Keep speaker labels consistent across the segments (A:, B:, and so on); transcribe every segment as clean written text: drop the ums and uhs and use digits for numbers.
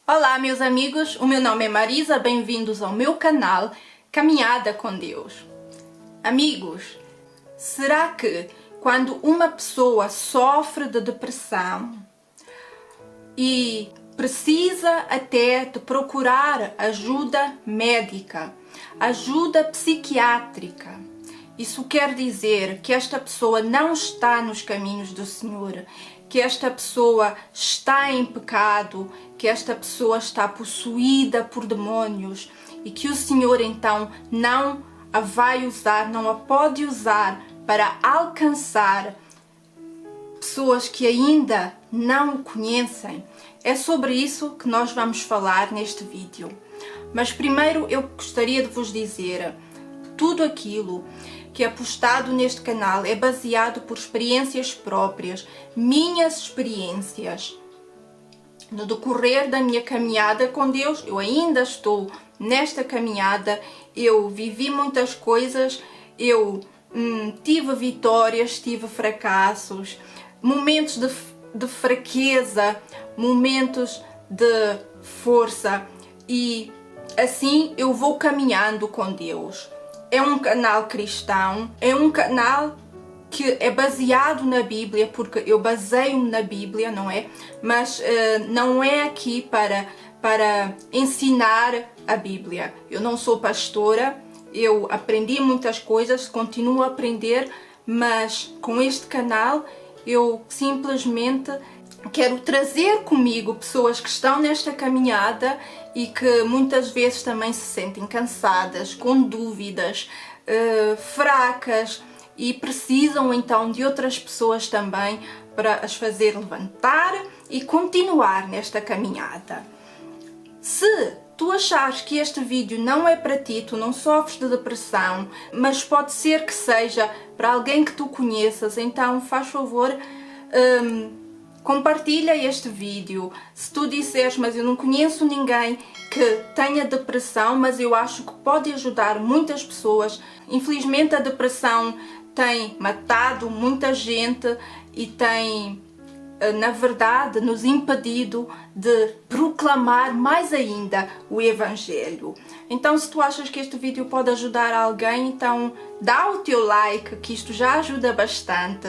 A: Olá meus amigos, o meu nome é Marisa, bem-vindos ao meu canal Caminhada com Deus. Amigos, será que quando uma pessoa sofre de depressão e precisa até de procurar ajuda médica, ajuda psiquiátrica, isso quer dizer que esta pessoa não está nos caminhos do Senhor, que esta pessoa está em pecado, que esta pessoa está possuída por demônios e que o Senhor então não a vai usar, não a pode usar para alcançar pessoas que ainda não o conhecem. É sobre isso que nós vamos falar neste vídeo. Mas primeiro eu gostaria de vos dizer, tudo aquilo que é postado neste canal é baseado por experiências próprias, minhas experiências. No decorrer da minha caminhada com Deus, eu ainda estou nesta caminhada, eu vivi muitas coisas, eu tive vitórias, tive fracassos, momentos de fraqueza, momentos de força e assim eu vou caminhando com Deus. É um canal cristão, é um canal que é baseado na Bíblia, porque eu baseio-me na Bíblia, não é? Mas não é aqui para ensinar a Bíblia. Eu não sou pastora, eu aprendi muitas coisas, continuo a aprender, mas com este canal eu simplesmente quero trazer comigo pessoas que estão nesta caminhada e que muitas vezes também se sentem cansadas, com dúvidas, fracas e precisam então de outras pessoas também para as fazer levantar e continuar nesta caminhada. Se tu achares que este vídeo não é para ti, tu não sofres de depressão, mas pode ser que seja para alguém que tu conheças, então faz favor, compartilha este vídeo. Se tu disseres, mas eu não conheço ninguém que tenha depressão, mas eu acho que pode ajudar muitas pessoas. Infelizmente a depressão tem matado muita gente e tem, na verdade, nos impedido de proclamar mais ainda o Evangelho. Então, se tu achas que este vídeo pode ajudar alguém, então dá o teu like, que isto já ajuda bastante.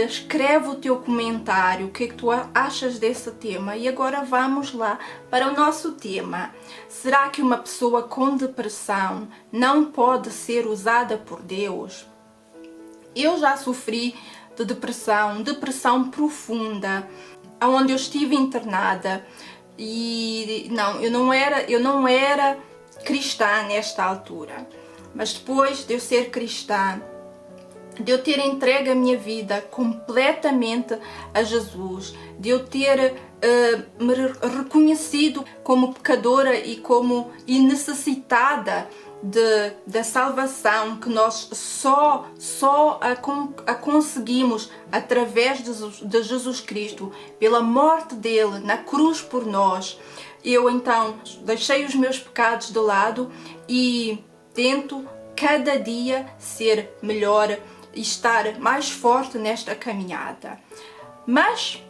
A: Escreve o teu comentário, o que é que tu achas desse tema. E agora vamos lá para o nosso tema. Será que uma pessoa com depressão não pode ser usada por Deus? Eu já sofri de depressão profunda, onde eu estive internada e eu não era cristã nesta altura. Mas depois de eu ser cristã, de eu ter entregue a minha vida completamente a Jesus, de eu ter me reconhecido como pecadora e necessitada da salvação, que nós só a conseguimos através de Jesus Cristo, pela morte dele na cruz por nós. Eu então deixei os meus pecados de lado e tento cada dia ser melhor e estar mais forte nesta caminhada. Mas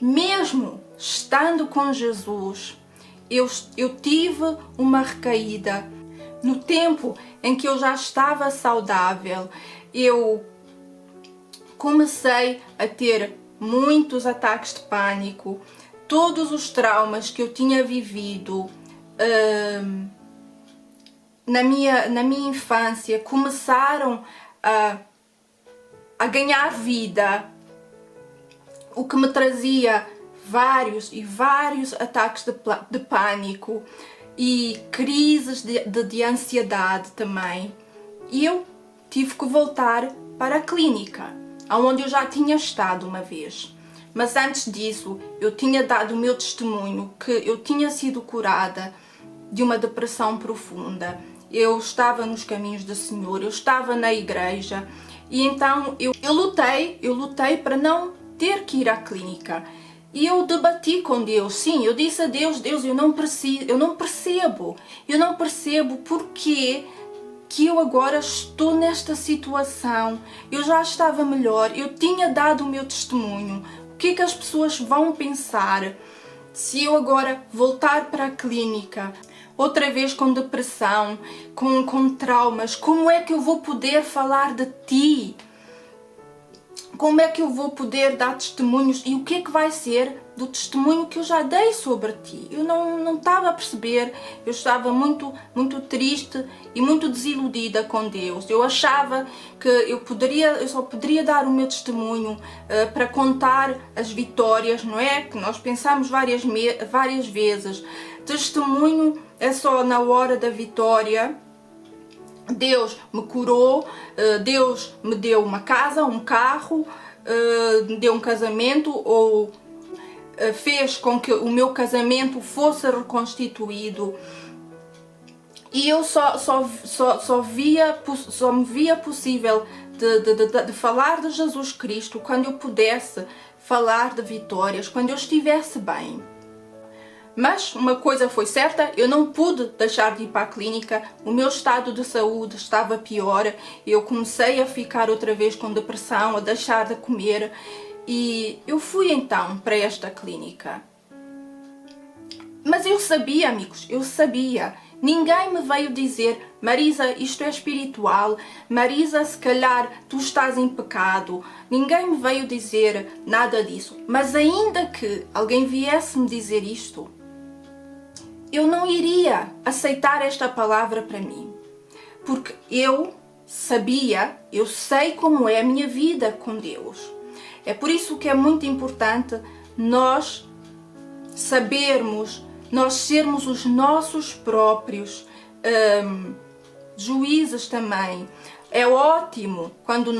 A: mesmo estando com Jesus, eu tive uma recaída. No tempo em que eu já estava saudável, eu comecei a ter muitos ataques de pânico. Todos os traumas que eu tinha vivido na minha infância começaram a ganhar vida, o que me trazia vários ataques de pânico e crises de ansiedade também. E eu tive que voltar para a clínica, onde eu já tinha estado uma vez. Mas antes disso, eu tinha dado o meu testemunho que eu tinha sido curada de uma depressão profunda. Eu estava nos caminhos do Senhor, eu estava na igreja e então eu lutei para não ter que ir à clínica. E eu debati com Deus, sim, eu disse a Deus, eu não percebo porque que eu agora estou nesta situação. Eu já estava melhor, eu tinha dado o meu testemunho. O que é que as pessoas vão pensar? Se eu agora voltar para a clínica, outra vez com depressão, com traumas, como é que eu vou poder falar de ti? Como é que eu vou poder dar testemunhos? E o que é que vai ser do testemunho que eu já dei sobre ti? Eu não estava a perceber, eu estava muito triste e muito desiludida com Deus. Eu achava que eu só poderia dar o meu testemunho para contar as vitórias, não é? Que nós pensamos várias vezes. Testemunho é só na hora da vitória. Deus me curou, Deus me deu uma casa, um carro, me deu um casamento, ou fez com que o meu casamento fosse reconstituído. E eu só me via possível de falar de Jesus Cristo quando eu pudesse falar de vitórias, quando eu estivesse bem. Mas uma coisa foi certa, eu não pude deixar de ir para a clínica, o meu estado de saúde estava pior, eu comecei a ficar outra vez com depressão, a deixar de comer, e eu fui então para esta clínica. Mas eu sabia, amigos, eu sabia. Ninguém me veio dizer: Marisa, isto é espiritual, Marisa, se calhar tu estás em pecado. Ninguém me veio dizer nada disso. Mas ainda que alguém viesse me dizer isto, eu não iria aceitar esta palavra para mim. Porque eu sei como é a minha vida com Deus. É por isso que é muito importante nós sabermos, nós sermos os nossos próprios juízes também. É ótimo quando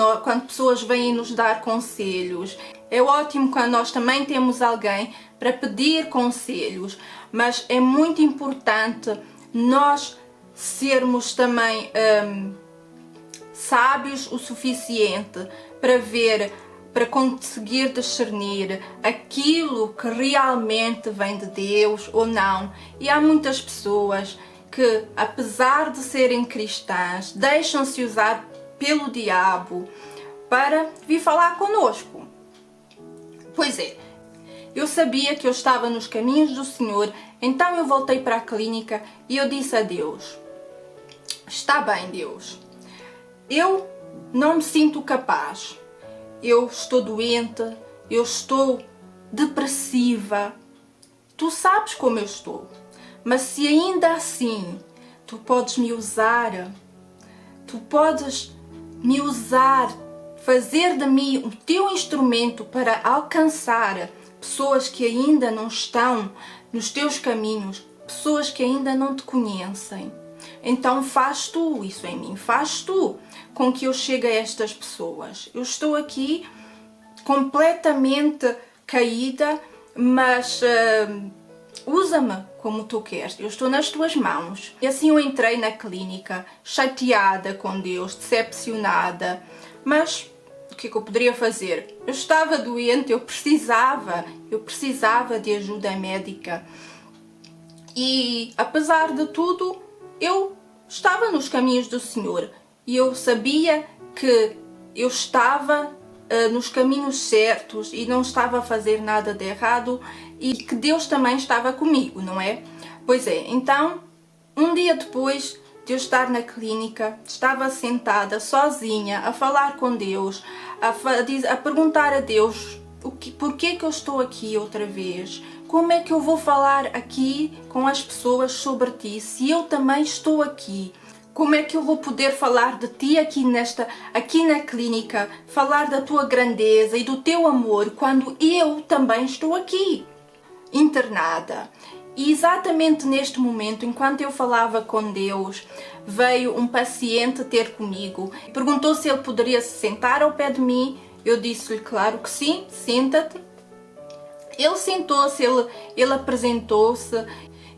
A: pessoas vêm nos dar conselhos. É ótimo quando nós também temos alguém para pedir conselhos. Mas é muito importante nós sermos também sábios o suficiente para conseguir discernir aquilo que realmente vem de Deus ou não. E há muitas pessoas que, apesar de serem cristãs, deixam-se usar pelo diabo para vir falar conosco. Pois é, eu sabia que eu estava nos caminhos do Senhor, então eu voltei para a clínica e eu disse a Deus: está bem, Deus, eu não me sinto capaz, eu estou doente, eu estou depressiva, tu sabes como eu estou, mas se ainda assim tu podes me usar, fazer de mim o teu instrumento para alcançar pessoas que ainda não estão nos teus caminhos, pessoas que ainda não te conhecem, então faz tu isso em mim, faz tu com que eu chegue a estas pessoas. Eu estou aqui completamente caída, mas usa-me como tu queres, eu estou nas tuas mãos. E assim eu entrei na clínica, chateada com Deus, decepcionada, mas o que eu poderia fazer? Eu estava doente, eu precisava de ajuda médica. E apesar de tudo, eu estava nos caminhos do Senhor e eu sabia que eu estava nos caminhos certos e não estava a fazer nada de errado e que Deus também estava comigo, não é? Pois é, então, um dia depois de eu estar na clínica, estava sentada sozinha a falar com Deus, a perguntar a Deus porquê que eu estou aqui outra vez, como é que eu vou falar aqui com as pessoas sobre ti se eu também estou aqui. Como é que eu vou poder falar de ti aqui na clínica, falar da tua grandeza e do teu amor quando eu também estou aqui, internada? E exatamente neste momento, enquanto eu falava com Deus, veio um paciente ter comigo. Perguntou se ele poderia se sentar ao pé de mim. Eu disse-lhe, claro que sim, senta-te. Ele sentou-se, ele apresentou-se.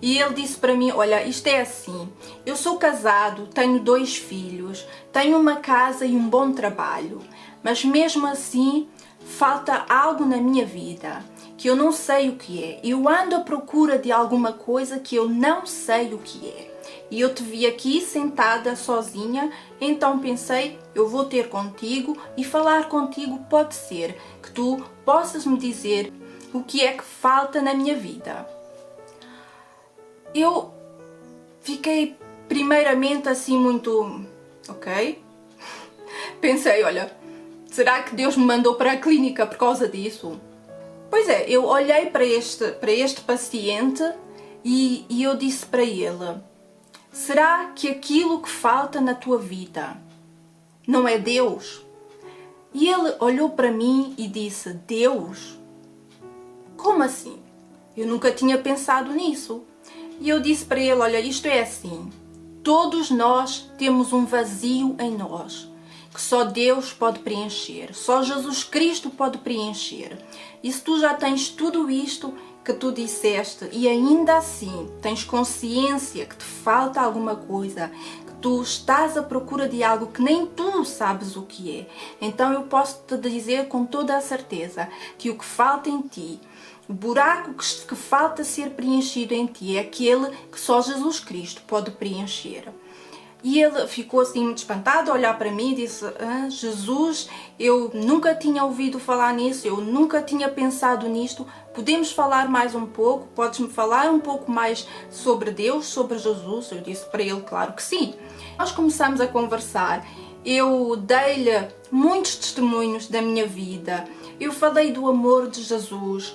A: E ele disse para mim, olha, isto é assim, eu sou casado, tenho 2 filhos, tenho uma casa e um bom trabalho, mas mesmo assim falta algo na minha vida que eu não sei o que é. Eu ando à procura de alguma coisa que eu não sei o que é. E eu te vi aqui sentada sozinha, então pensei, eu vou ter contigo e falar contigo. Pode ser que tu possas me dizer o que é que falta na minha vida. Eu fiquei primeiramente assim muito, ok? Pensei, olha, será que Deus me mandou para a clínica por causa disso? Pois é, eu olhei para este paciente e eu disse para ele, será que aquilo que falta na tua vida não é Deus? E ele olhou para mim e disse, Deus? Como assim? Eu nunca tinha pensado nisso. E eu disse para ele, olha, isto é assim, todos nós temos um vazio em nós, que só Deus pode preencher, só Jesus Cristo pode preencher. E se tu já tens tudo isto que tu disseste e ainda assim tens consciência que te falta alguma coisa, que tu estás à procura de algo que nem tu sabes o que é, então eu posso te dizer com toda a certeza que o que falta em ti, o buraco que falta ser preenchido em ti é aquele que só Jesus Cristo pode preencher. E ele ficou assim muito espantado a olhar para mim e disse, Jesus, eu nunca tinha ouvido falar nisso, eu nunca tinha pensado nisto, podemos falar mais um pouco? Podes-me falar um pouco mais sobre Deus, sobre Jesus? Eu disse para ele, claro que sim. Nós começamos a conversar, eu dei-lhe muitos testemunhos da minha vida, eu falei do amor de Jesus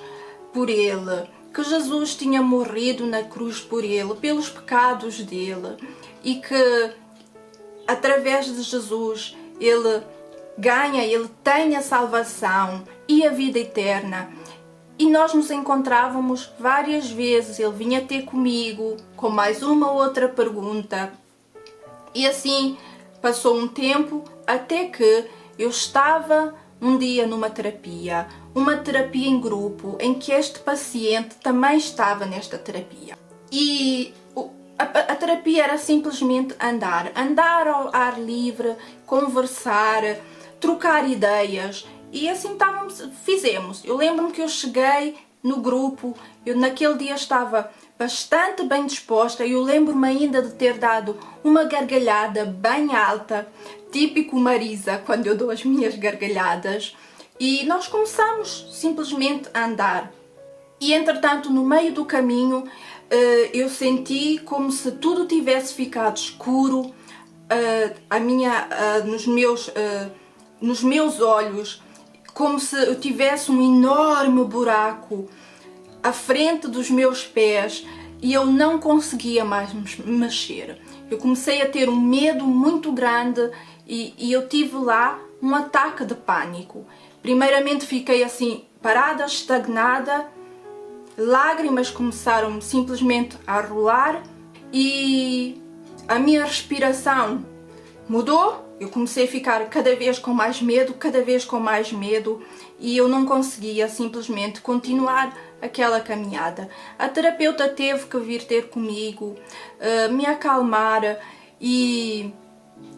A: por ele, que Jesus tinha morrido na cruz por ele, pelos pecados dele, e que através de Jesus ele tem a salvação e a vida eterna. E nós nos encontrávamos várias vezes, ele vinha ter comigo com mais uma ou outra pergunta. E assim passou um tempo até que eu estava um dia numa terapia, uma terapia em grupo, em que este paciente também estava nesta terapia. E a terapia era simplesmente andar ao ar livre, conversar, trocar ideias. E assim fizemos. Eu lembro-me que eu cheguei no grupo, eu naquele dia estava bastante bem disposta, eu lembro-me ainda de ter dado uma gargalhada bem alta, típico Marisa, quando eu dou as minhas gargalhadas, e nós começamos simplesmente a andar. E entretanto, no meio do caminho, eu senti como se tudo tivesse ficado escuro, nos meus olhos, como se eu tivesse um enorme buraco à frente dos meus pés e eu não conseguia mais me mexer. Eu comecei a ter um medo muito grande e eu tive lá um ataque de pânico. Primeiramente fiquei assim parada, estagnada, lágrimas começaram simplesmente a rolar e a minha respiração mudou. Eu comecei a ficar cada vez com mais medo e eu não conseguia simplesmente continuar aquela caminhada. A terapeuta teve que vir ter comigo, me acalmar e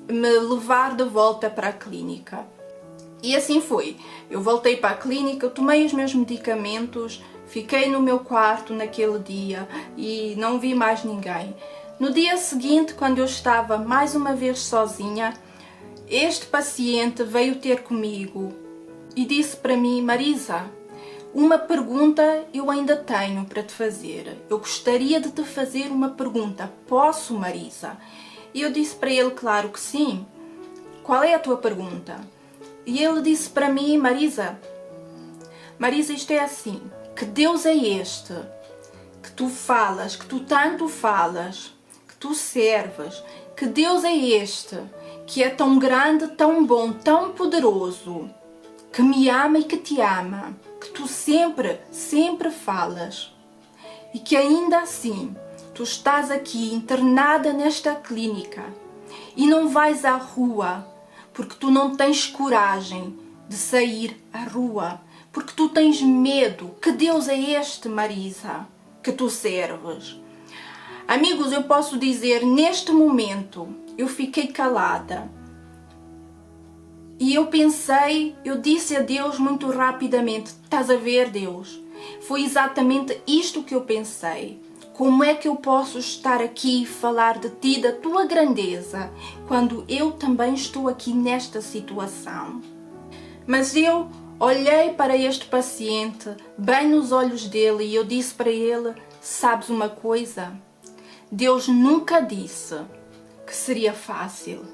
A: me levar de volta para a clínica. E assim foi. Eu voltei para a clínica, tomei os meus medicamentos, fiquei no meu quarto naquele dia e não vi mais ninguém. No dia seguinte, quando eu estava mais uma vez sozinha, este paciente veio ter comigo e disse para mim, Marisa, uma pergunta eu ainda tenho para te fazer. Eu gostaria de te fazer uma pergunta. Posso, Marisa? E eu disse para ele, claro que sim. Qual é a tua pergunta? E ele disse para mim, Marisa, isto é assim, que Deus é este que tu falas, que tu tanto falas, que tu serves, que Deus é este que é tão grande, tão bom, tão poderoso, que me ama e que te ama, que tu sempre falas e que ainda assim tu estás aqui internada nesta clínica e não vais à rua porque tu não tens coragem de sair à rua, porque tu tens medo. Que Deus é este, Marisa, que tu serves? Amigos, eu posso dizer, neste momento, eu fiquei calada. E eu disse a Deus muito rapidamente, estás a ver, Deus? Foi exatamente isto que eu pensei. Como é que eu posso estar aqui e falar de ti, da tua grandeza, quando eu também estou aqui nesta situação? Mas eu olhei para este paciente bem nos olhos dele e eu disse para ele: sabes uma coisa? Deus nunca disse que seria fácil.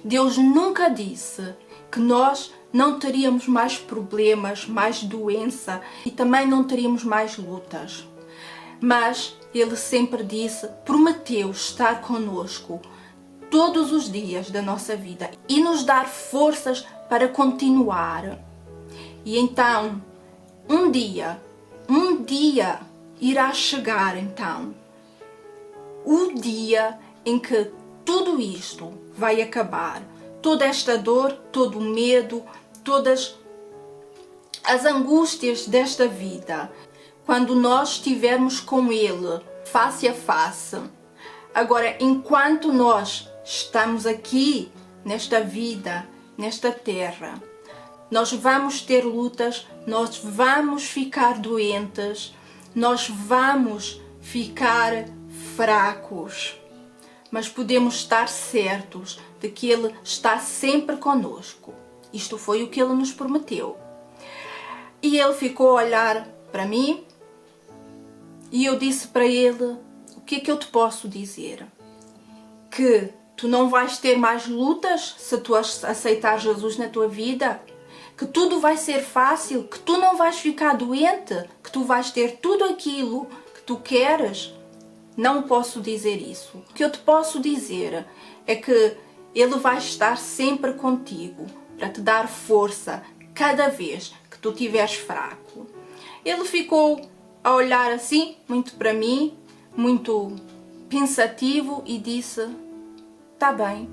A: Deus nunca disse que nós não teríamos mais problemas, mais doença e também não teríamos mais lutas. Mas Ele sempre disse, prometeu estar conosco todos os dias da nossa vida e nos dar forças para continuar. E então, um dia irá chegar então, o dia em que tudo isto vai acabar. Toda esta dor, todo o medo, todas as angústias desta vida. Quando nós estivermos com Ele, face a face. Agora, enquanto nós estamos aqui, nesta vida, nesta terra, nós vamos ter lutas, nós vamos ficar doentes, nós vamos ficar fracos. Mas podemos estar certos de que Ele está sempre conosco. Isto foi o que Ele nos prometeu. E Ele ficou a olhar para mim e eu disse para Ele: o que é que eu te posso dizer? Que tu não vais ter mais lutas se tu aceitar Jesus na tua vida? Que tudo vai ser fácil? Que tu não vais ficar doente? Que tu vais ter tudo aquilo que tu queres? Não posso dizer isso. O que eu te posso dizer é que Ele vai estar sempre contigo para te dar força cada vez que tu estiveres fraco. Ele ficou a olhar assim, muito para mim, muito pensativo e disse: tá bem,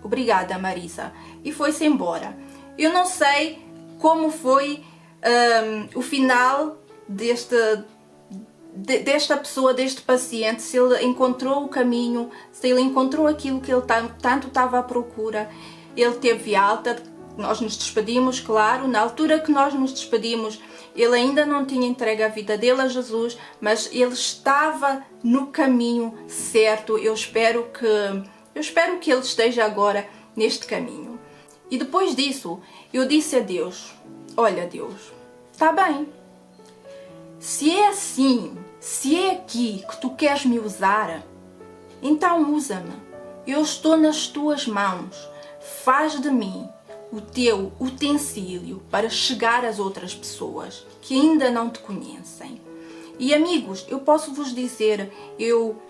A: obrigada, Marisa. E foi-se embora. Eu não sei como foi o final desta pessoa, deste paciente, se ele encontrou o caminho, se ele encontrou aquilo que ele tanto estava à procura. Ele teve alta, nós nos despedimos, claro, na altura que nós nos despedimos, ele ainda não tinha entregue a vida dele a Jesus, mas ele estava no caminho certo. Eu espero que ele esteja agora neste caminho. E depois disso, eu disse a Deus: olha, Deus, está bem. Se é assim, se é aqui que tu queres me usar, então usa-me. Eu estou nas tuas mãos. Faz de mim o teu utensílio para chegar às outras pessoas que ainda não te conhecem. E amigos, eu posso vos dizer, eu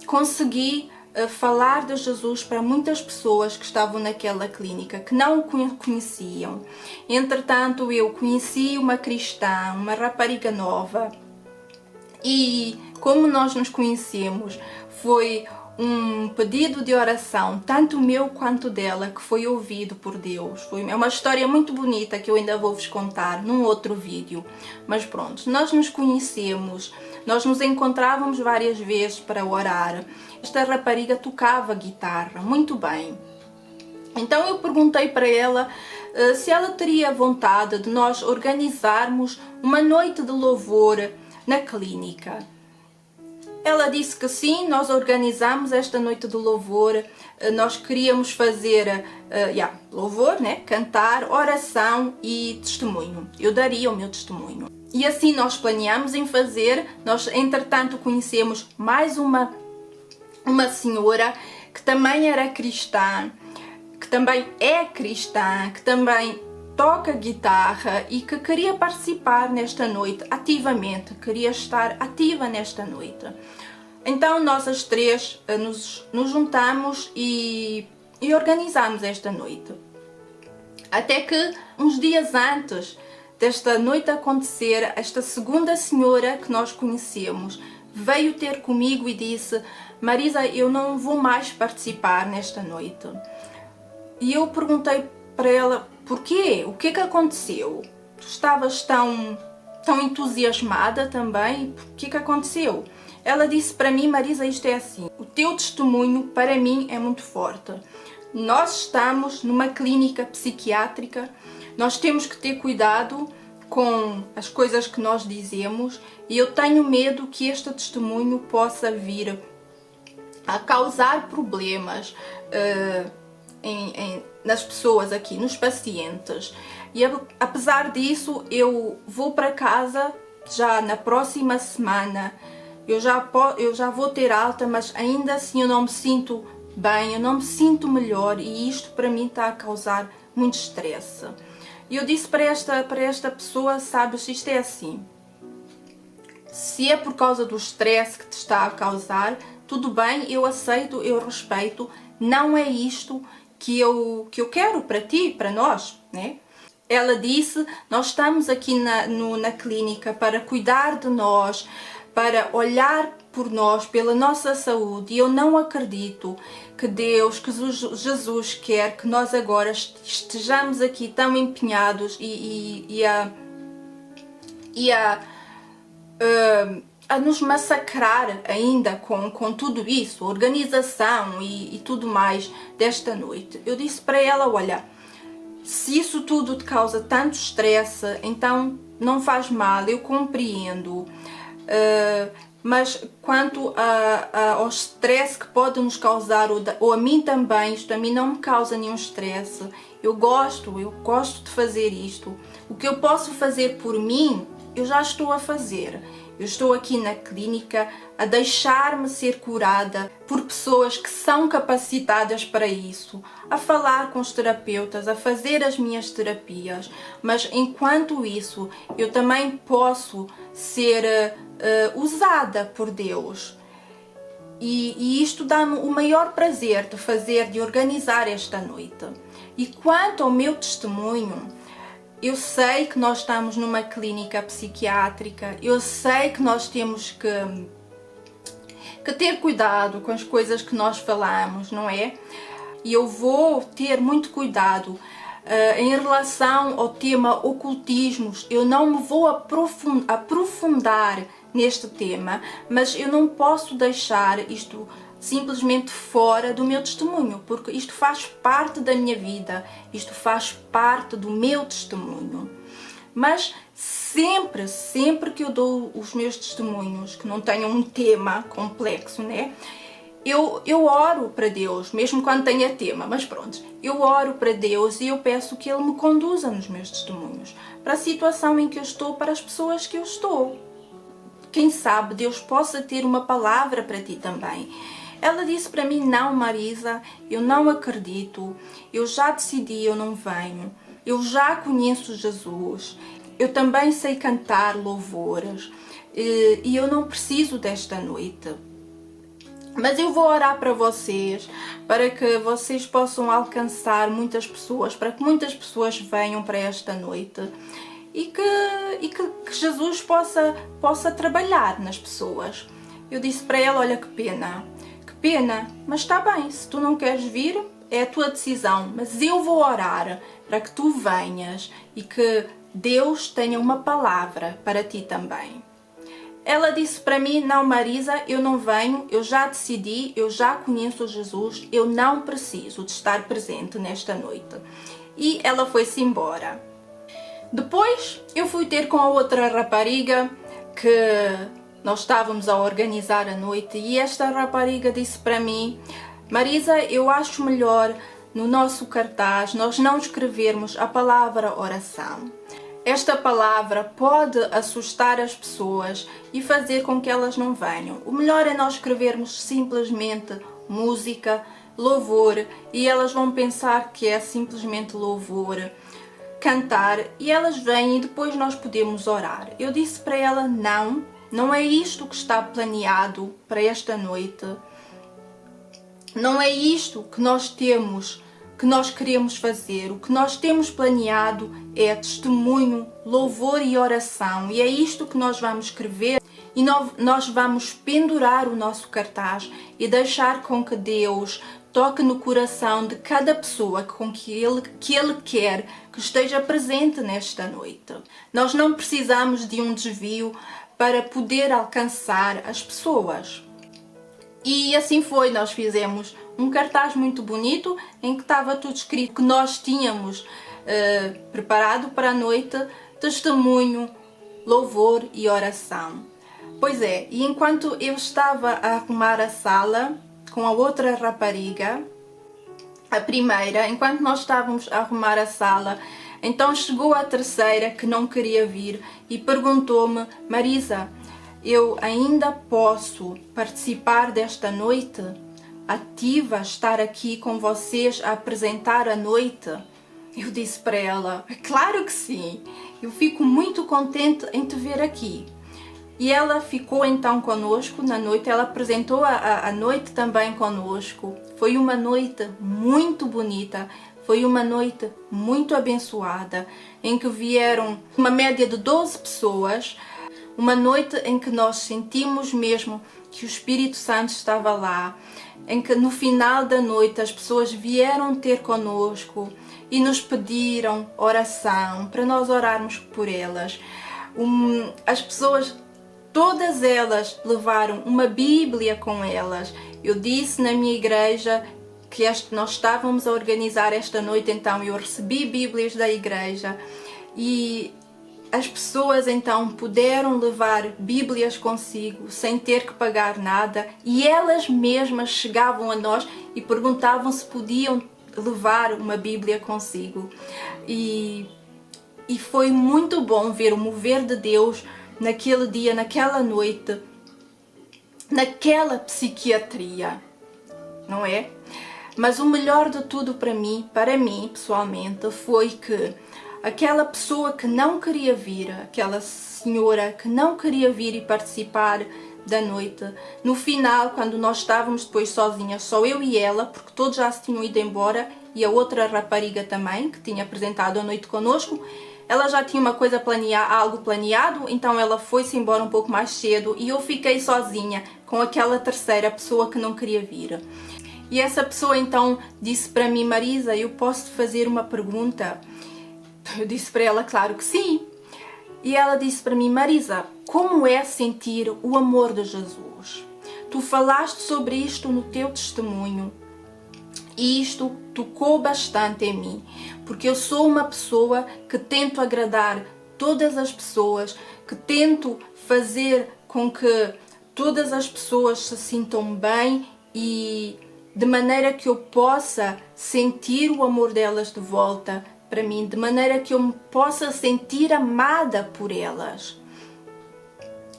A: consegui falar de Jesus para muitas pessoas que estavam naquela clínica, que não o conheciam. Entretanto, eu conheci uma cristã, uma rapariga nova, e como nós nos conhecemos, foi um pedido de oração, tanto meu quanto dela, que foi ouvido por Deus. É uma história muito bonita que eu ainda vou vos contar num outro vídeo. Mas pronto, nós nos conhecemos, nós nos encontrávamos várias vezes para orar. Esta rapariga tocava guitarra muito bem. Então eu perguntei para ela se ela teria vontade de nós organizarmos uma noite de louvor na clínica. Ela disse que sim, nós organizamos esta noite de louvor. Nós queríamos fazer louvor, né? Cantar, oração e testemunho. Eu daria o meu testemunho. E assim nós planeamos em fazer. Nós, entretanto, conhecemos mais uma senhora que também era cristã, que também é cristã, que também toca guitarra e que queria participar nesta noite ativamente, queria estar ativa nesta noite. Então nós as três nos juntamos e organizamos esta noite. Até que uns dias antes desta noite acontecer, esta segunda senhora que nós conhecemos veio ter comigo e disse: Marisa, eu não vou mais participar nesta noite. E eu perguntei para ela: porquê? O que é que aconteceu? Tu estavas tão entusiasmada também? O que é que aconteceu? Ela disse para mim: Marisa, isto é assim, o teu testemunho para mim é muito forte. Nós estamos numa clínica psiquiátrica, nós temos que ter cuidado com as coisas que nós dizemos e eu tenho medo que este testemunho possa vir a causar problemas nas pessoas aqui, nos pacientes. E apesar disso, eu vou para casa já na próxima semana. Eu já vou ter alta, mas ainda assim eu não me sinto bem, eu não me sinto melhor, e isto para mim está a causar muito estresse. E eu disse para esta pessoa, sabes, isto é assim, se é por causa do estresse que te está a causar, tudo bem, eu aceito, eu respeito, não é isto que eu quero para ti, para nós, né? Ela disse, nós estamos aqui na clínica para cuidar de nós, para olhar por nós, pela nossa saúde, e eu não acredito que Deus, que Jesus quer que nós agora estejamos aqui tão empenhados a nos massacrar ainda com tudo isso, organização e tudo mais desta noite. Eu disse para ela, olha, se isso tudo te causa tanto estresse, então não faz mal, eu compreendo. Mas quanto ao stress que pode nos causar, ou a mim também, isto a mim não me causa nenhum stress. Eu gosto de fazer isto. O que eu posso fazer por mim, eu já estou a fazer. Eu estou aqui na clínica a deixar-me ser curada por pessoas que são capacitadas para isso, a falar com os terapeutas, a fazer as minhas terapias, mas enquanto isso eu também posso ser usada por Deus. E isto dá-me o maior prazer de organizar esta noite. E quanto ao meu testemunho, eu sei que nós estamos numa clínica psiquiátrica, eu sei que nós temos que ter cuidado com as coisas que nós falamos, não é? E eu vou ter muito cuidado em relação ao tema ocultismos. Eu não me vou aprofundar neste tema, mas eu não posso deixar isto simplesmente fora do meu testemunho, porque isto faz parte da minha vida, isto faz parte do meu testemunho. Mas sempre que eu dou os meus testemunhos, que não tenham um tema complexo, né? Eu oro para Deus, mesmo quando tenha tema, mas pronto, eu oro para Deus e eu peço que Ele me conduza nos meus testemunhos, para a situação em que eu estou, para as pessoas que eu estou. Quem sabe Deus possa ter uma palavra para ti também. Ela disse para mim, não Marisa, eu não acredito, eu já decidi, eu não venho, eu já conheço Jesus, eu também sei cantar louvores e eu não preciso desta noite. Mas eu vou orar para vocês, para que vocês possam alcançar muitas pessoas, para que muitas pessoas venham para esta noite e que Jesus possa trabalhar nas pessoas. Eu disse para ela, olha que pena, mas está bem, se tu não queres vir, é a tua decisão, mas eu vou orar para que tu venhas e que Deus tenha uma palavra para ti também. Ela disse para mim, não Marisa, eu não venho, eu já decidi, eu já conheço Jesus, eu não preciso de estar presente nesta noite. E ela foi-se embora. Depois eu fui ter com a outra rapariga que nós estávamos a organizar a noite e esta rapariga disse para mim, Marisa, eu acho melhor no nosso cartaz nós não escrevermos a palavra oração. Esta palavra pode assustar as pessoas e fazer com que elas não venham. O melhor é nós escrevermos simplesmente música, louvor, e elas vão pensar que é simplesmente louvor, cantar, e elas vêm e depois nós podemos orar. Eu disse para ela, não é isto que está planeado para esta noite. Não é isto que nós queremos fazer. O que nós temos planeado é testemunho, louvor e oração. E é isto que nós vamos escrever e nós vamos pendurar o nosso cartaz e deixar com que Deus toque no coração de cada pessoa com que Ele quer que esteja presente nesta noite. Nós não precisamos de um desvio para poder alcançar as pessoas. E assim foi, nós fizemos um cartaz muito bonito em que estava tudo escrito que nós tínhamos preparado para a noite, testemunho, louvor e oração. Pois é, e enquanto eu estava a arrumar a sala com a outra rapariga, a primeira, enquanto nós estávamos a arrumar a sala, Então chegou a terceira, que não queria vir, e perguntou-me: Marisa, eu ainda posso participar desta noite? Ativa, estar aqui com vocês a apresentar a noite? Eu disse para ela: claro que sim, eu fico muito contente em te ver aqui. E ela ficou então conosco na noite, ela apresentou a noite também conosco. Foi uma noite muito bonita, foi uma noite muito abençoada, em que vieram uma média de 12 pessoas, uma noite em que nós sentimos mesmo que o Espírito Santo estava lá, em que no final da noite as pessoas vieram ter conosco e nos pediram oração, para nós orarmos por elas. As pessoas, todas elas levaram uma Bíblia com elas. Eu disse na minha igreja que nós estávamos a organizar esta noite, então eu recebi Bíblias da igreja e as pessoas então puderam levar Bíblias consigo sem ter que pagar nada, e elas mesmas chegavam a nós e perguntavam se podiam levar uma Bíblia consigo. E foi muito bom ver o mover de Deus naquele dia, naquela noite, naquela psiquiatria, não é? Mas o melhor de tudo para mim pessoalmente, foi que aquela pessoa que não queria vir, aquela senhora que não queria vir e participar da noite, no final, quando nós estávamos depois sozinhas, só eu e ela, porque todos já se tinham ido embora, e a outra rapariga também, que tinha apresentado a noite connosco, ela já tinha uma coisa algo planeado, então ela foi-se embora um pouco mais cedo e eu fiquei sozinha com aquela terceira pessoa que não queria vir. E essa pessoa então disse para mim: Marisa, eu posso te fazer uma pergunta? Eu disse para ela: claro que sim. E ela disse para mim: Marisa, como é sentir o amor de Jesus? Tu falaste sobre isto no teu testemunho e isto tocou bastante em mim, porque eu sou uma pessoa que tento agradar todas as pessoas, que tento fazer com que todas as pessoas se sintam bem e de maneira que eu possa sentir o amor delas de volta para mim, de maneira que eu me possa sentir amada por elas.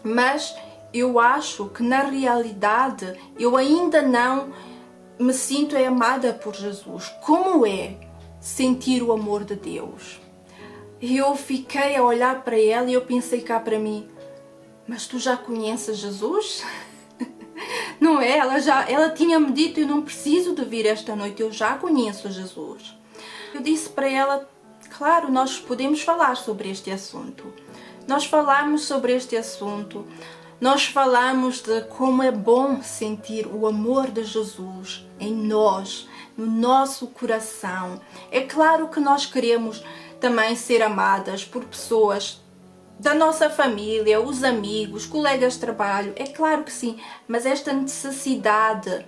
A: Mas eu acho que na realidade eu ainda não me sinto amada por Jesus. Como é sentir o amor de Deus? E eu fiquei a olhar para ela e eu pensei cá para mim: mas tu já conheces Jesus? Não é? Ela tinha-me dito: eu não preciso de vir esta noite, eu já conheço Jesus. Eu disse para ela: claro, nós podemos falar sobre este assunto. Nós falamos sobre este assunto. Nós falamos de como é bom sentir o amor de Jesus em nós, no nosso coração. É claro que nós queremos também ser amadas por pessoas da nossa família, os amigos, colegas de trabalho, é claro que sim, mas esta necessidade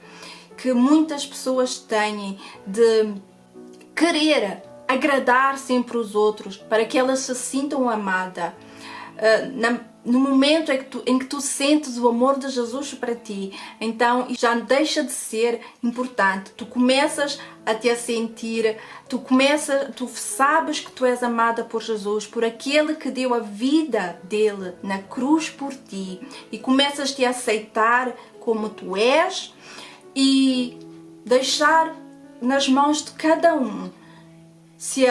A: que muitas pessoas têm de querer agradar sempre os outros para que elas se sintam amadas, no momento em que tu sentes o amor de Jesus para ti, então já deixa de ser importante. Tu começas a te sentir, tu sabes que tu és amada por Jesus, por aquele que deu a vida dele na cruz por ti, e começas a aceitar como tu és e deixar nas mãos de cada um. Se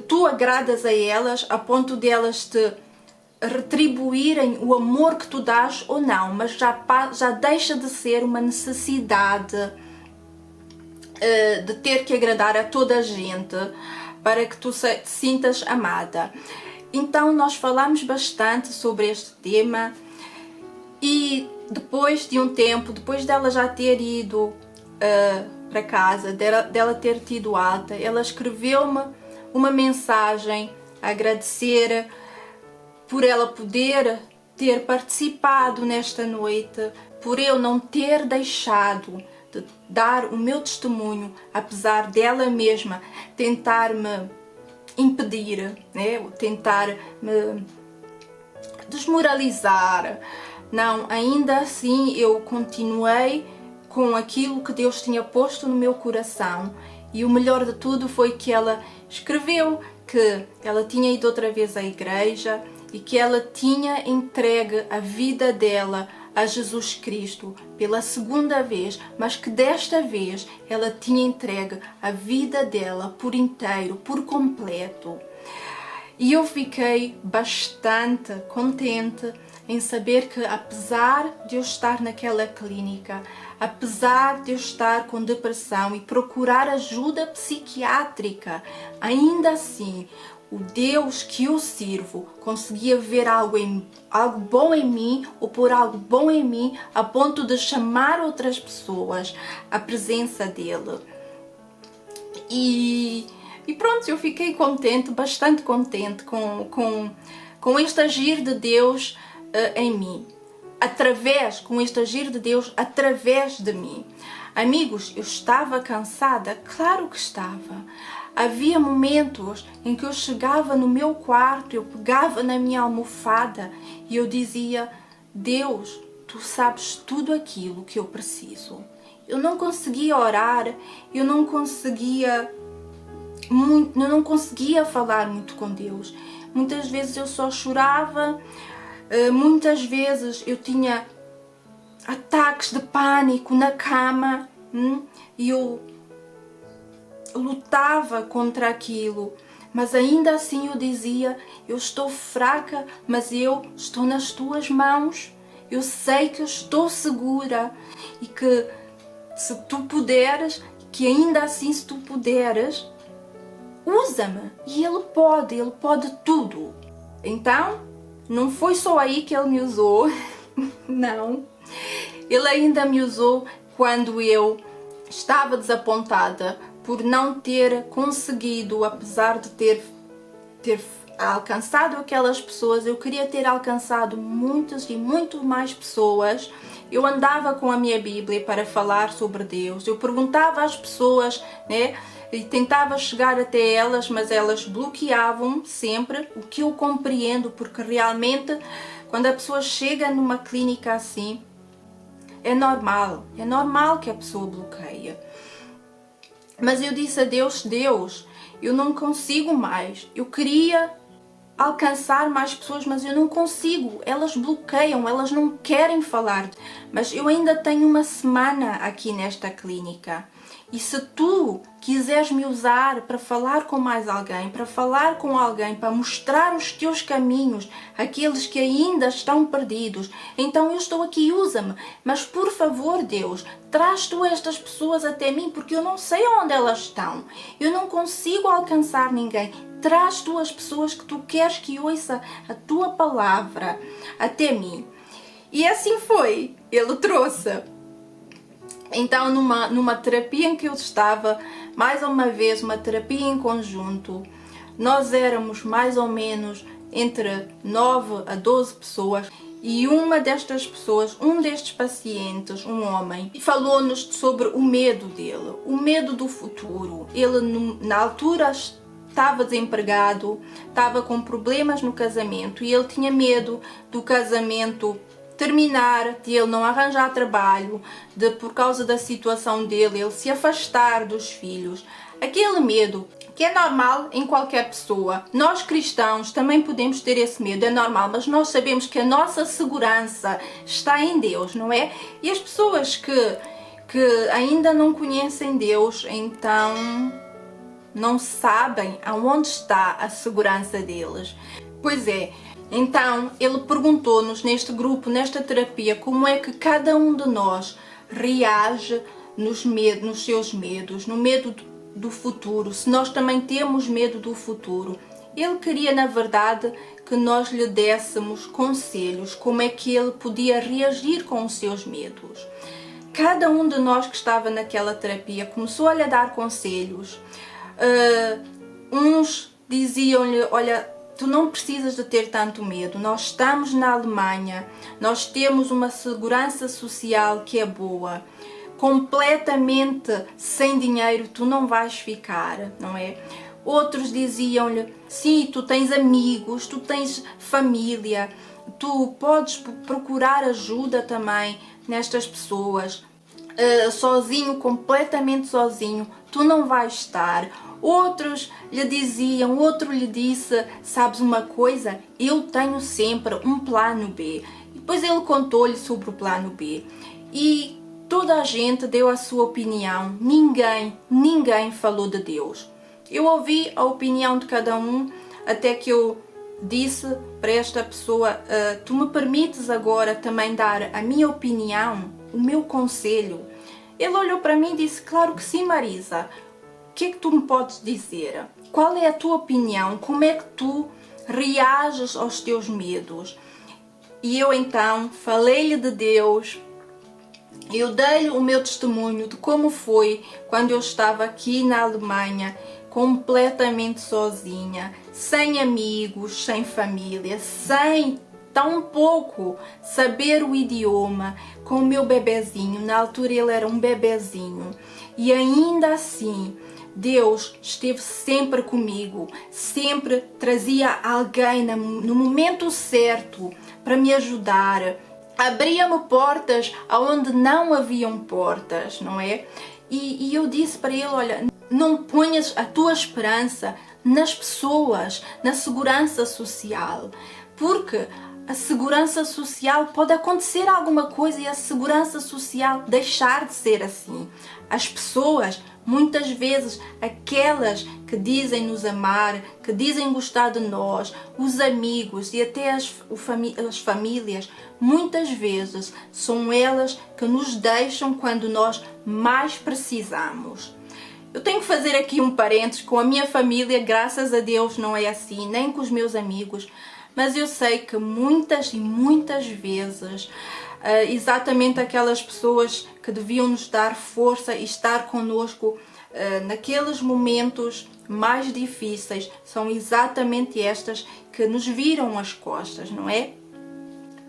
A: tu agradas a elas a ponto de elas te retribuírem o amor que tu dás ou não, mas já deixa de ser uma necessidade de ter que agradar a toda a gente para que tu te sintas amada. Então nós falamos bastante sobre este tema, e depois de um tempo, depois dela já ter ido para casa, dela ter tido alta, ela escreveu-me uma mensagem a agradecer por ela poder ter participado nesta noite, por eu não ter deixado de dar o meu testemunho, apesar dela mesma tentar me impedir, né? Tentar me desmoralizar. Não, ainda assim eu continuei com aquilo que Deus tinha posto no meu coração, e o melhor de tudo foi que ela escreveu que ela tinha ido outra vez à igreja e que ela tinha entregue a vida dela a Jesus Cristo pela segunda vez, mas que desta vez ela tinha entregue a vida dela por inteiro, por completo. E eu fiquei bastante contente em saber que, apesar de eu estar naquela clínica, apesar de eu estar com depressão e procurar ajuda psiquiátrica, ainda assim, o Deus que eu sirvo conseguia ver algo bom em mim, ou pôr algo bom em mim, a ponto de chamar outras pessoas à presença dele. E pronto, eu fiquei contente, bastante contente com este agir de Deus em mim. Com este agir de Deus através de mim. Amigos, eu estava cansada? Claro que estava. Havia momentos em que eu chegava no meu quarto, eu pegava na minha almofada e eu dizia: Deus, tu sabes tudo aquilo que eu preciso. Eu não conseguia orar, eu não conseguia falar muito com Deus. Muitas vezes eu só chorava, muitas vezes eu tinha ataques de pânico na cama e eu lutava contra aquilo, mas ainda assim eu dizia: eu estou fraca, mas eu estou nas tuas mãos. Eu sei que eu estou segura e que se tu puderes, que ainda assim se tu puderes, usa-me. E ele pode tudo. Então, não foi só aí que ele me usou, não. Ele ainda me usou quando eu estava desapontada por não ter conseguido, apesar de ter alcançado aquelas pessoas. Eu queria ter alcançado muitas e muito mais pessoas. Eu andava com a minha Bíblia para falar sobre Deus. Eu perguntava às pessoas, né? E tentava chegar até elas, mas elas bloqueavam sempre, o que eu compreendo, porque realmente quando a pessoa chega numa clínica assim, é normal que a pessoa bloqueia. Mas eu disse a Deus: Deus, eu não consigo mais, eu queria alcançar mais pessoas, mas eu não consigo, elas bloqueiam, elas não querem falar. Mas eu ainda tenho uma semana aqui nesta clínica. E se tu quiseres me usar para falar com mais alguém, para mostrar os teus caminhos, aqueles que ainda estão perdidos, então eu estou aqui, usa-me. Mas por favor, Deus, traz tu estas pessoas até mim, porque eu não sei onde elas estão. Eu não consigo alcançar ninguém. Traz tu as pessoas que tu queres que ouça a tua palavra até mim. E assim foi, ele trouxe. Então, numa terapia em que eu estava, mais uma vez, uma terapia em conjunto, nós éramos mais ou menos entre 9 a 12 pessoas, e uma destas pessoas, um destes pacientes, um homem, falou-nos sobre o medo dele, o medo do futuro. Ele, na altura, estava desempregado, estava com problemas no casamento e ele tinha medo do casamento terminar, de ele não arranjar trabalho, de por causa da situação dele, ele se afastar dos filhos. Aquele medo que é normal em qualquer pessoa. Nós cristãos também podemos ter esse medo, é normal, mas nós sabemos que a nossa segurança está em Deus, não é? E as pessoas que ainda não conhecem Deus, então não sabem aonde está a segurança deles. Pois é. Então, ele perguntou-nos neste grupo, nesta terapia, como é que cada um de nós reage nos seus medos, no medo do futuro, se nós também temos medo do futuro. Ele queria, na verdade, que nós lhe dessemos conselhos, como é que ele podia reagir com os seus medos. Cada um de nós que estava naquela terapia começou a lhe dar conselhos. Uns diziam-lhe: olha, tu não precisas de ter tanto medo, nós estamos na Alemanha, nós temos uma segurança social que é boa, completamente sem dinheiro tu não vais ficar, não é? Outros diziam-lhe: sim, tu tens amigos, tu tens família, tu podes procurar ajuda também nestas pessoas, sozinho, completamente sozinho, tu não vais estar. Outros lhe diziam, outro lhe disse, sabes uma coisa? Eu tenho sempre um plano B. E depois ele contou-lhe sobre o plano B. E toda a gente deu a sua opinião. Ninguém falou de Deus. Eu ouvi a opinião de cada um, até que eu disse para esta pessoa, tu me permites agora também dar a minha opinião, o meu conselho? Ele olhou para mim e disse, claro que sim, Marisa. O que é que tu me podes dizer? Qual é a tua opinião? Como é que tu reages aos teus medos? E eu então falei-lhe de Deus. Eu dei-lhe o meu testemunho de como foi quando eu estava aqui na Alemanha, completamente sozinha, sem amigos, sem família, sem tão pouco saber o idioma, com o meu bebezinho. Na altura ele era um bebezinho. E ainda assim, Deus esteve sempre comigo, sempre trazia alguém no momento certo para me ajudar. Abria-me portas aonde não haviam portas, não é? E eu disse para ele, olha, não ponhas a tua esperança nas pessoas, na segurança social, porque a segurança social pode acontecer alguma coisa e a segurança social deixar de ser assim. As pessoas, muitas vezes, aquelas que dizem nos amar, que dizem gostar de nós, os amigos e até as famílias, muitas vezes são elas que nos deixam quando nós mais precisamos. Eu tenho que fazer aqui um parênteses, com a minha família, graças a Deus não é assim, nem com os meus amigos, mas eu sei que muitas e muitas vezes, exatamente aquelas pessoas que deviam nos dar força e estar connosco naqueles momentos mais difíceis, são exatamente estas que nos viram as costas, não é?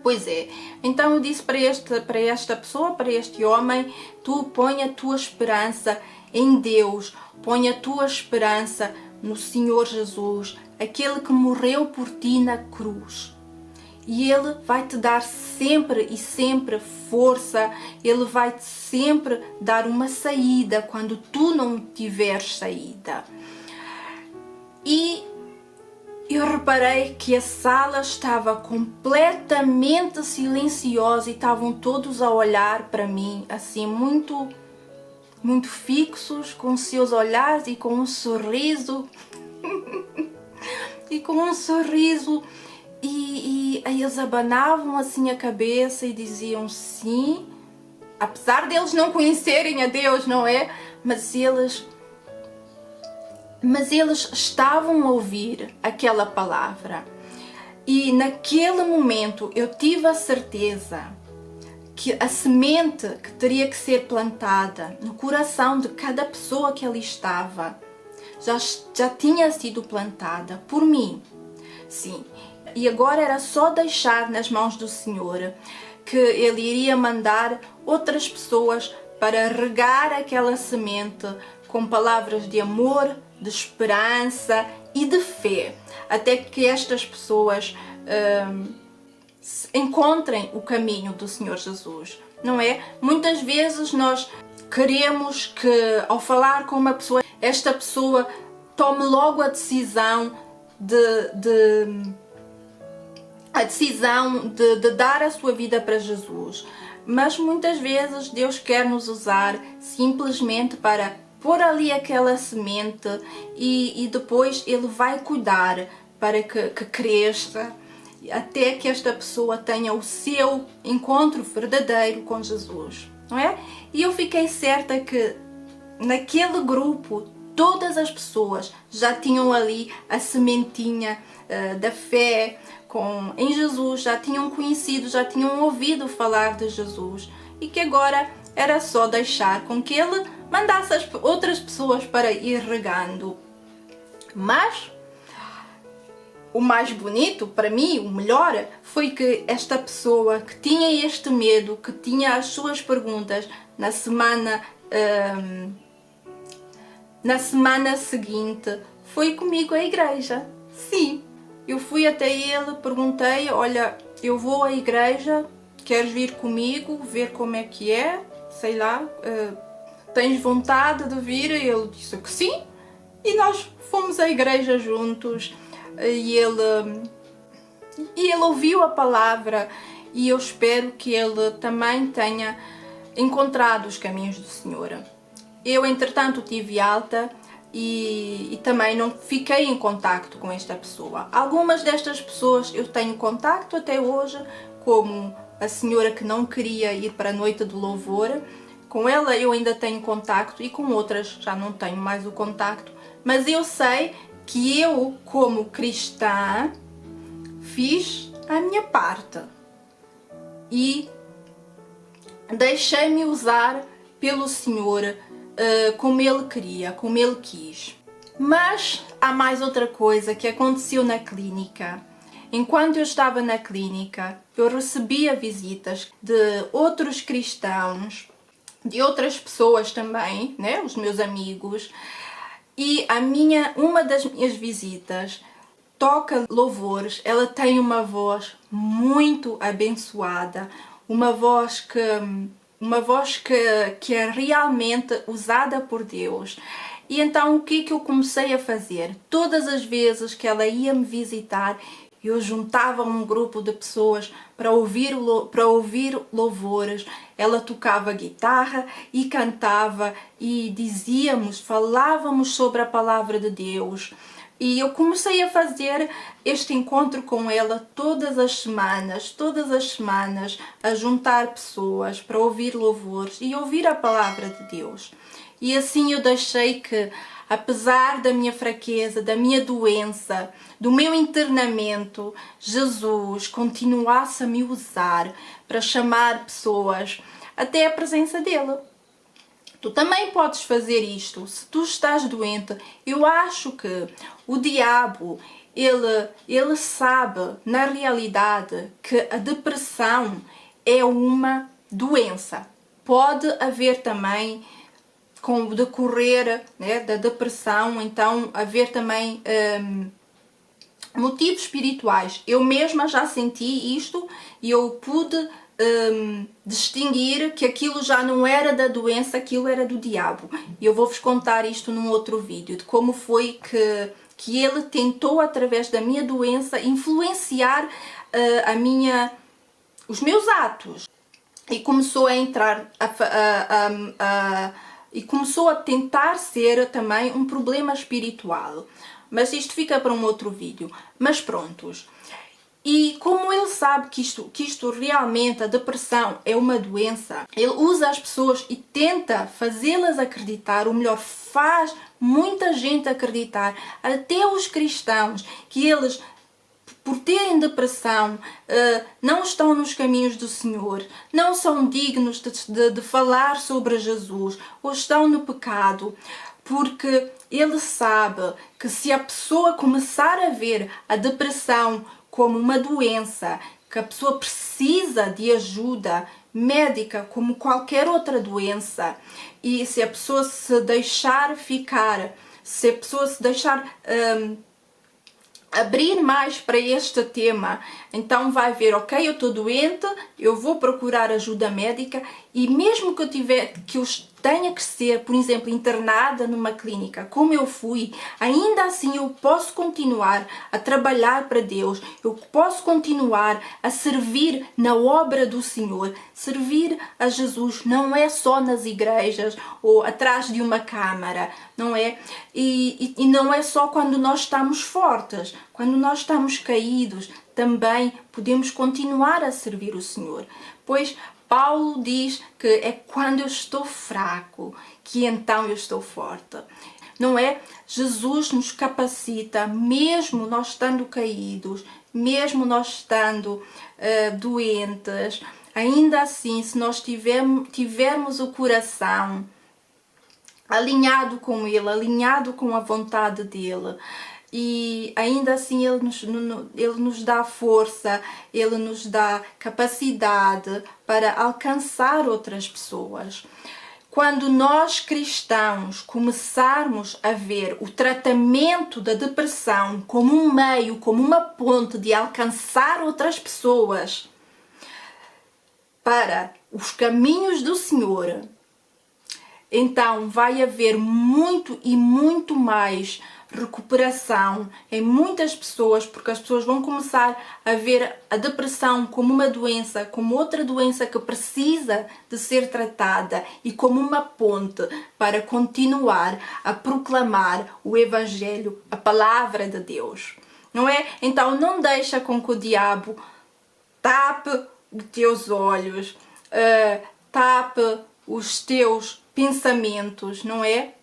A: Pois é, então eu disse para esta pessoa, para este homem, tu põe a tua esperança em Deus, põe a tua esperança no Senhor Jesus, aquele que morreu por ti na cruz. E Ele vai te dar sempre e sempre força, Ele vai te sempre dar uma saída quando tu não tiveres saída. E eu reparei que a sala estava completamente silenciosa e estavam todos a olhar para mim, assim, muito fixos, com seus olhares e com um sorriso. E eles abanavam assim a cabeça e diziam sim, apesar deles não conhecerem a Deus, não é? Mas eles estavam a ouvir aquela palavra. E naquele momento eu tive a certeza que a semente que teria que ser plantada no coração de cada pessoa que ali estava já tinha sido plantada por mim. Sim, e agora era só deixar nas mãos do Senhor, que Ele iria mandar outras pessoas para regar aquela semente com palavras de amor, de esperança e de fé, até que estas pessoas encontrem o caminho do Senhor Jesus, não é? Muitas vezes nós queremos que, ao falar com uma pessoa, esta pessoa tome logo a decisão de dar a sua vida para Jesus. Mas muitas vezes Deus quer nos usar simplesmente para pôr ali aquela semente e depois Ele vai cuidar para que cresça, até que esta pessoa tenha o seu encontro verdadeiro com Jesus, não é? E eu fiquei certa que naquele grupo todas as pessoas já tinham ali a sementinha da fé em Jesus, já tinham conhecido, já tinham ouvido falar de Jesus, e que agora era só deixar com que Ele mandasse as outras pessoas para ir regando. Mas o mais bonito para mim, o melhor, foi que esta pessoa que tinha este medo, que tinha as suas perguntas, na semana seguinte foi comigo à igreja. Sim, eu fui até ele, perguntei, olha, eu vou à igreja, queres vir comigo, ver como é que é, sei lá, tens vontade de vir? E ele disse que sim. E nós fomos à igreja juntos e ele ouviu a palavra e eu espero que ele também tenha encontrado os caminhos do Senhor. Eu, entretanto, tive alta e também não fiquei em contacto com esta pessoa. Algumas destas pessoas eu tenho contacto até hoje, como a senhora que não queria ir para a noite do louvor. Com ela eu ainda tenho contacto e com outras já não tenho mais o contacto. Mas eu sei que eu, como cristã, fiz a minha parte e deixei-me usar pelo Senhor como Ele queria, como Ele quis. Mas há mais outra coisa que aconteceu na clínica. Enquanto eu estava na clínica, eu recebia visitas de outros cristãos, de outras pessoas também, né, os meus amigos. E uma das minhas visitas toca louvores. Ela tem uma voz muito abençoada, uma voz que é realmente usada por Deus. E então o que eu comecei a fazer? Todas as vezes que ela ia me visitar, eu juntava um grupo de pessoas para ouvir louvores. Ela tocava guitarra e cantava e falávamos sobre a palavra de Deus. E eu comecei a fazer este encontro com ela todas as semanas, a juntar pessoas para ouvir louvores e ouvir a palavra de Deus. E assim eu deixei que, apesar da minha fraqueza, da minha doença, do meu internamento, Jesus continuasse a me usar para chamar pessoas até a presença dele. Tu também podes fazer isto. Se tu estás doente, eu acho que o diabo, ele sabe, na realidade, que a depressão é uma doença. Pode haver também, com o decorrer, né, da depressão, então haver também motivos espirituais. Eu mesma já senti isto e eu pude distinguir que aquilo já não era da doença, aquilo era do diabo. E eu vou-vos contar isto num outro vídeo, de como foi que ele tentou, através da minha doença, influenciar os meus atos. E começou a entrar e começou a tentar ser também um problema espiritual. Mas isto fica para um outro vídeo. Mas prontos. E como ele sabe que isto realmente, a depressão é uma doença, ele usa as pessoas e tenta fazê-las acreditar, ou melhor, faz muita gente acreditar, até os cristãos, que eles, por terem depressão, não estão nos caminhos do Senhor, não são dignos de falar sobre Jesus, ou estão no pecado, porque ele sabe que se a pessoa começar a ver a depressão como uma doença, que a pessoa precisa de ajuda médica como qualquer outra doença, e se a pessoa se deixar abrir mais para este tema, então vai ver, ok, eu estou doente, eu vou procurar ajuda médica, e mesmo que eu tenha que ser, por exemplo, internada numa clínica, como eu fui, ainda assim eu posso continuar a trabalhar para Deus, eu posso continuar a servir na obra do Senhor. Servir a Jesus não é só nas igrejas ou atrás de uma câmara, não é? E não é só quando nós estamos fortes, quando nós estamos caídos, também podemos continuar a servir o Senhor. Pois Paulo diz que é quando eu estou fraco que então eu estou forte. Não é? Jesus nos capacita, mesmo nós estando caídos, mesmo nós estando doentes, ainda assim, se nós tivermos o coração alinhado com Ele, alinhado com a vontade dEle, e ainda assim ele nos dá força, Ele nos dá capacidade para alcançar outras pessoas. Quando nós cristãos começarmos a ver o tratamento da depressão como um meio, como uma ponte de alcançar outras pessoas para os caminhos do Senhor, então vai haver muito e muito mais recuperação em muitas pessoas, porque as pessoas vão começar a ver a depressão como uma doença, como outra doença que precisa de ser tratada e como uma ponte para continuar a proclamar o Evangelho, a palavra de Deus. Não é? Então não deixa com que o diabo tape os teus olhos, tape os teus pensamentos, não é?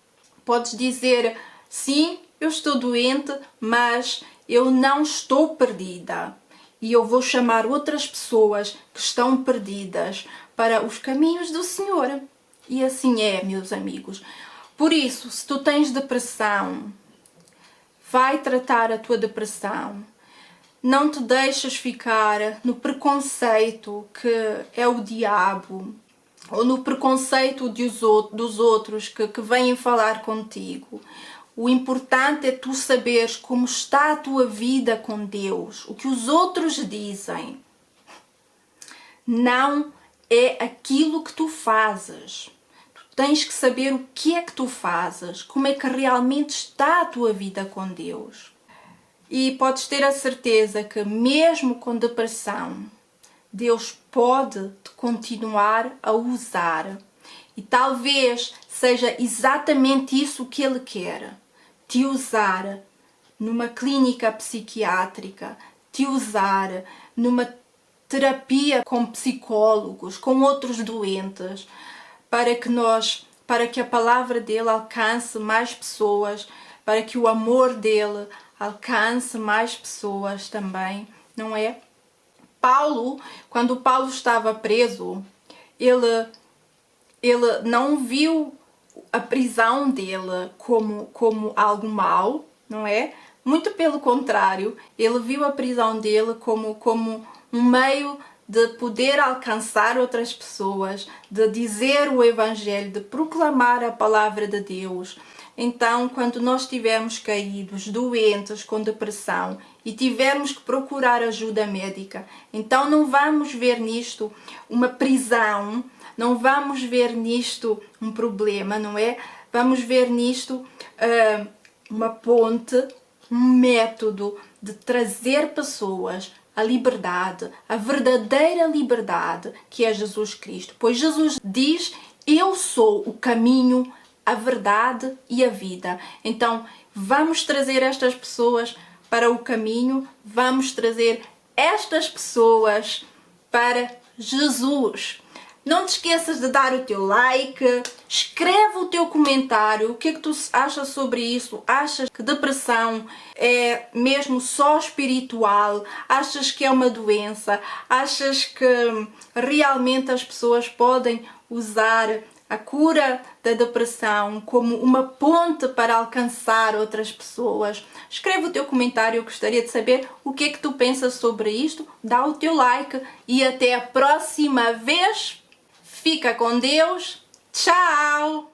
A: Podes dizer, sim, eu estou doente, mas eu não estou perdida. E eu vou chamar outras pessoas que estão perdidas para os caminhos do Senhor. E assim é, meus amigos. Por isso, se tu tens depressão, vai tratar a tua depressão. Não te deixes ficar no preconceito que é o diabo, ou no preconceito dos outros que vêm falar contigo. O importante é tu saberes como está a tua vida com Deus. O que os outros dizem não é aquilo que tu fazes. Tu tens que saber o que é que tu fazes, como é que realmente está a tua vida com Deus. E podes ter a certeza que mesmo com depressão, Deus pode te continuar a usar. E talvez seja exatamente isso que Ele quer. Te usar numa clínica psiquiátrica, te usar numa terapia com psicólogos, com outros doentes, para que a palavra dele alcance mais pessoas, para que o amor dele alcance mais pessoas também, não é? Paulo, quando Paulo estava preso, ele não viu a prisão dele como algo mau, não é? Muito pelo contrário, ele viu a prisão dele como um meio de poder alcançar outras pessoas, de dizer o Evangelho, de proclamar a palavra de Deus. Então, quando nós estivermos caídos, doentes, com depressão e tivermos que procurar ajuda médica, então não vamos ver nisto uma prisão, não vamos ver nisto um problema, não é? Vamos ver nisto uma ponte, um método de trazer pessoas à liberdade, a verdadeira liberdade que é Jesus Cristo. Pois Jesus diz, eu sou o caminho, a verdade e a vida. Então, vamos trazer estas pessoas para o caminho, vamos trazer estas pessoas para Jesus. Não te esqueças de dar o teu like, escreve o teu comentário, o que é que tu achas sobre isso? Achas que depressão é mesmo só espiritual? Achas que é uma doença? Achas que realmente as pessoas podem usar a cura da depressão como uma ponte para alcançar outras pessoas? Escreve o teu comentário, eu gostaria de saber o que é que tu pensas sobre isto. Dá o teu like e até a próxima vez. Fica com Deus. Tchau!